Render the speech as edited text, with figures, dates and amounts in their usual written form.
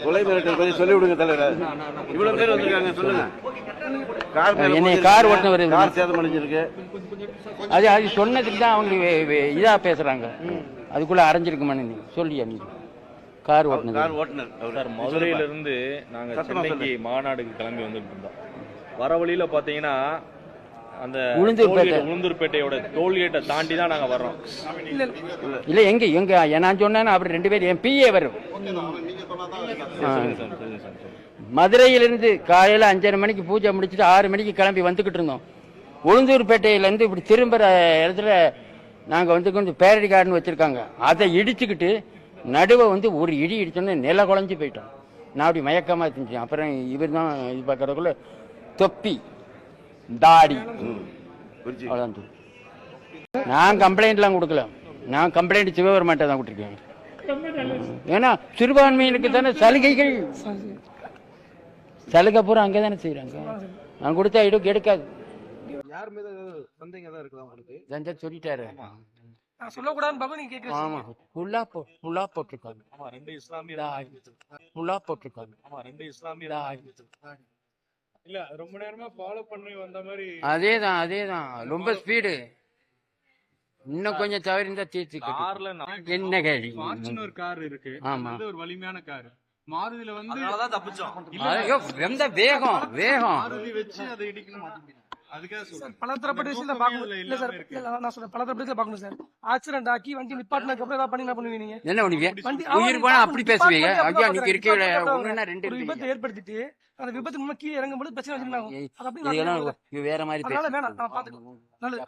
கொலை மிரட்டல் பத்தி சொல்லி விடுங்க தலைவர். இவ்வளவு பேர் வந்திருக்காங்க, சொல்லுங்க. கார் ஓட்டுனவர் கார் சேதம் அடைஞ்சிருக்கு. அது சொன்னதுக்கு தான் அவங்க இதா பேசுறாங்க. அதுக்குள்ள அரைஞ்சிருக்குமான்னு சொல்லியா நீ? கார் ஓட்டுனர் மதுரையிலிருந்து நாங்க சென்னைக்கு மாநாடுக்கு கிளம்பி வந்துட்டு இருந்தோம். வர வழியில பாத்தீங்கன்னா அந்த உளுந்தூர்பேட்டையோட டோல்கேட்டை தாண்டி தான் நாங்க வர்றோம். இல்ல எங்க எங்க நான் சொன்னேன். அப்படி 2 பேர் என் பிஏ வரும். மதுரையிலிருந்து காலையில 5:30 மணிக்கு பூஜை முடிச்சுட்டு 6 மணிக்கு கிளம்பி வந்துகிட்டு இருந்தோம். உளுந்தூர்பேட்டையில இருந்து இப்படி திரும்புற இடத்துல நாங்க வந்து கொஞ்சம் பேரடி கார்டுன்னு வச்சிருக்காங்க. அதை இடிச்சுக்கிட்டு நடுவை வந்து ஒரு இடி இடிச்சோன்னு நில குழஞ்சி போயிட்டோம். நான் அப்படி மயக்கமா இருந்துச்சு. அப்புறம் இவர் தான் இது பார்க்கறதுக்குள்ள தொப்பி தாடி அவ்வளோதான். நான் கம்ப்ளைண்ட்லாம் கொடுக்கல. நான் கம்ப்ளைண்ட் சிவபெருமான்ட்ட தான் கொடுத்துருக்கேன். ஏன்னா சிறுபான்மையினுக்கு தானே சலுகைகள், சலுகை பூரா அங்கே தானே செய்யறாங்க. நான் கொடுத்தா இடம் எடுக்காது. யார் மீது சந்தேகம் தான் இருக்குதா உங்களுக்கு? ஜஞ்சர் சொல்லிட்டாரு. சொல்லக்கூடாதுன்னு பாப்பா நீங்க கேக்குறீங்க. ஆமா ஃபுல்லா போட்டிருக்காங்க. ஆமா 2 இஸ்லாமிய ஃபுல்லா போட்டிருக்காங்க. ஆமா 2 இஸ்லாமிய இல்ல ரொம்ப நேரமா ஃபாலோ பண்ணி வந்த மாதிரி. அதேதான் ரொம்ப ஸ்பீடு. இன்னும் கொஞ்சம் தவறி இருந்தா கார்ல என்ன கேள்வி? ஃபார்ச்சுனர் கார் இருக்கு. ஆமா, ஒரு வலிமையான கார். மாருதியில வந்து அதனாலதான் தப்பிச்சோம். ரொம்ப வேகம் மாருதி வச்சு அதை இடிக்கணும். அதுக்காக சொல்றேன். பலதரப்பட்ட விஷயத்தை பார்க்கணும். இல்ல சார், நான் சொல்றேன் பலதரப்பட்ட விஷயத்தை பார்க்கணும் சார். ஆக்சிடென்ட் ஆக்கி வண்டி நிப்பாட்டினதுக்கு அப்புறம் ஏதாவது பண்ணி என்ன பண்ணுவீங்க? என்ன பண்ணுவீங்க? உயிர் போனா அப்படி பேசுவீங்க. ஐயா நீங்க இருக்கீங்களே ஒண்ணுன்னா 2 விபத்தை ஏற்படுத்திட்டு அந்த விபத்து நம்ம கீழே இறங்கும்போது பிரச்சனை வச்சிருந்தாங்க. அது அப்படி வேற மாதிரி அதனால வேணாம், நான் பாத்துக்கணும். நல்லது.